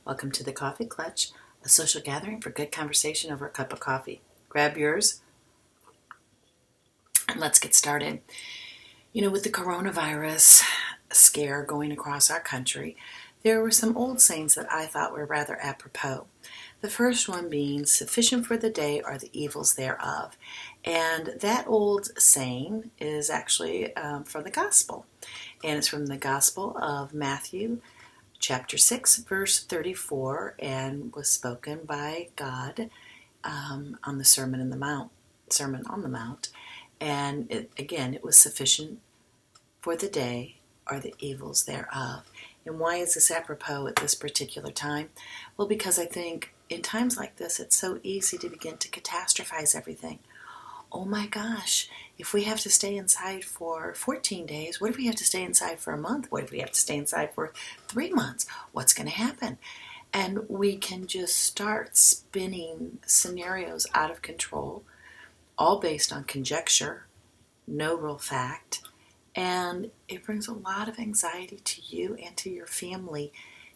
Welcome to the Coffee Clutch, a social gathering for good conversation over a cup of coffee. Grab yours and let's get started. With the coronavirus scare going across our country, there were some old sayings that I thought were rather apropos. The first one being, sufficient for the day are the evils thereof. And that old saying is actually from the gospel. And it's from the Gospel of Matthew, chapter 6, verse 34, and was spoken by God on the Sermon on the Mount. And it was sufficient for the day are the evils thereof. And why is this apropos at this particular time? Well, because I think in times like this, it's so easy to begin to catastrophize everything. Oh my gosh, if we have to stay inside for 14 days, what if we have to stay inside for a month? What if we have to stay inside for 3 months? What's going to happen? And we can just start spinning scenarios out of control, all based on conjecture, no real fact, and it brings a lot of anxiety to you and to your family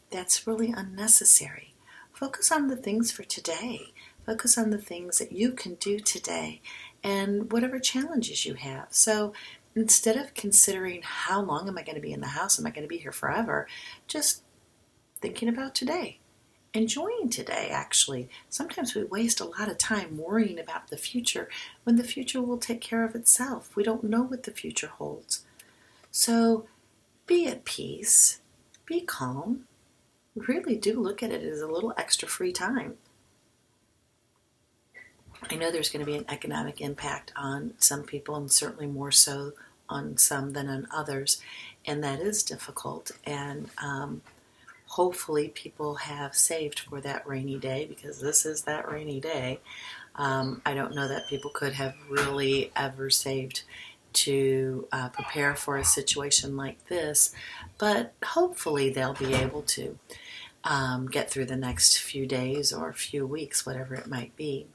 that's really unnecessary. Focus on the things for today. Focus on the things that you can do today and whatever challenges you have. So instead of considering how long am I going to be in the house, am I going to be here forever, just thinking about today. Enjoying today, actually. Sometimes we waste a lot of time worrying about the future when the future will take care of itself. We don't know what the future holds. So be at peace, be calm. Really do look at it as a little extra free time. I know there's going to be an economic impact on some people, and certainly more so on some than on others, and that is difficult. And hopefully people have saved for that rainy day, because this is that rainy day. I don't know that people could have really ever saved to prepare for a situation like this, but hopefully they'll be able to get through the next few days or few weeks, whatever it might be.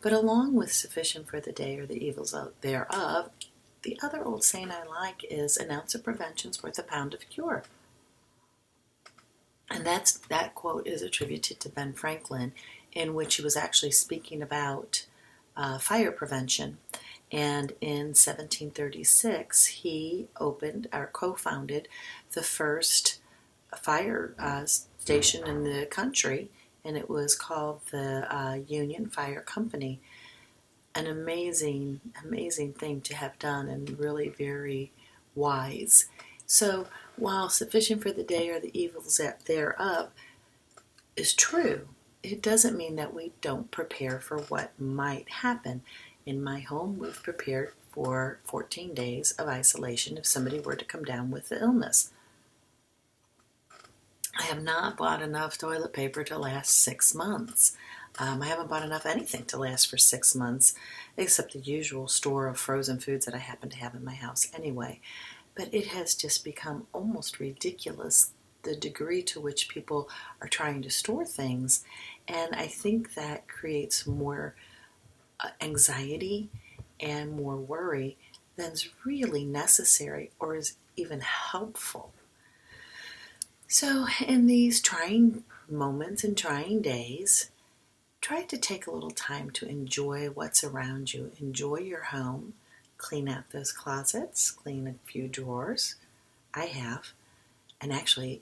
But along with sufficient for the day or the evils thereof, the other old saying I like is an ounce of prevention's worth a pound of cure. And that quote is attributed to Ben Franklin, in which he was actually speaking about fire prevention. And in 1736, he opened or co-founded the first fire station in the country, and it was called the Union Fire Company. An amazing, amazing thing to have done, and really very wise. So while sufficient for the day are the evils thereof is true, it doesn't mean that we don't prepare for what might happen. In my home, we've prepared for 14 days of isolation if somebody were to come down with the illness. I have not bought enough toilet paper to last 6 months. I haven't bought enough anything to last for 6 months, except the usual store of frozen foods that I happen to have in my house anyway. But it has just become almost ridiculous, the degree to which people are trying to store things. And I think that creates more anxiety and more worry than's really necessary or is even helpful. So in these trying moments and trying days, try to take a little time to enjoy what's around you. Enjoy your home. Clean out those closets. Clean a few drawers. I have. And actually,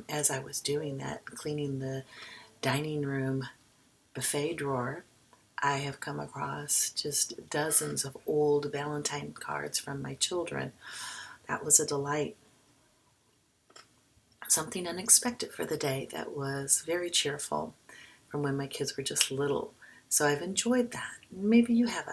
as I was doing that, cleaning the dining room buffet drawer, I have come across just dozens of old Valentine cards from my children. That was a delight. Something unexpected for the day that was very cheerful from when my kids were just little. So I've enjoyed that. Maybe you have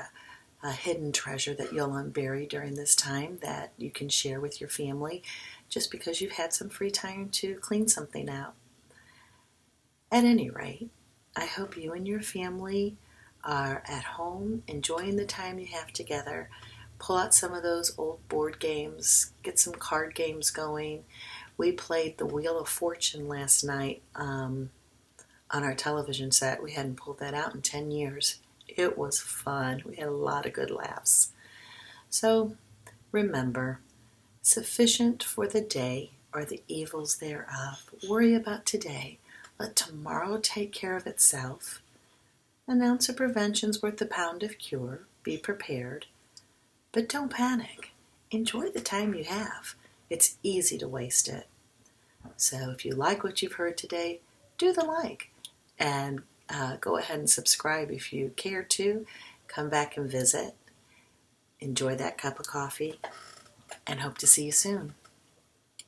a hidden treasure that you'll unbury during this time that you can share with your family just because you've had some free time to clean something out. At any rate, I hope you and your family are at home enjoying the time you have together. Pull out some of those old board games, get some card games going. We played the Wheel of Fortune last night on our television set. We hadn't pulled that out in 10 years. It was fun. We had a lot of good laughs. So remember, sufficient for the day are the evils thereof. Worry about today. Let tomorrow take care of itself. An ounce of prevention's worth a pound of cure. Be prepared. But don't panic. Enjoy the time you have. It's easy to waste it. So if you like what you've heard today, do the like. And go ahead and subscribe if you care to. Come back and visit. Enjoy that cup of coffee. And hope to see you soon.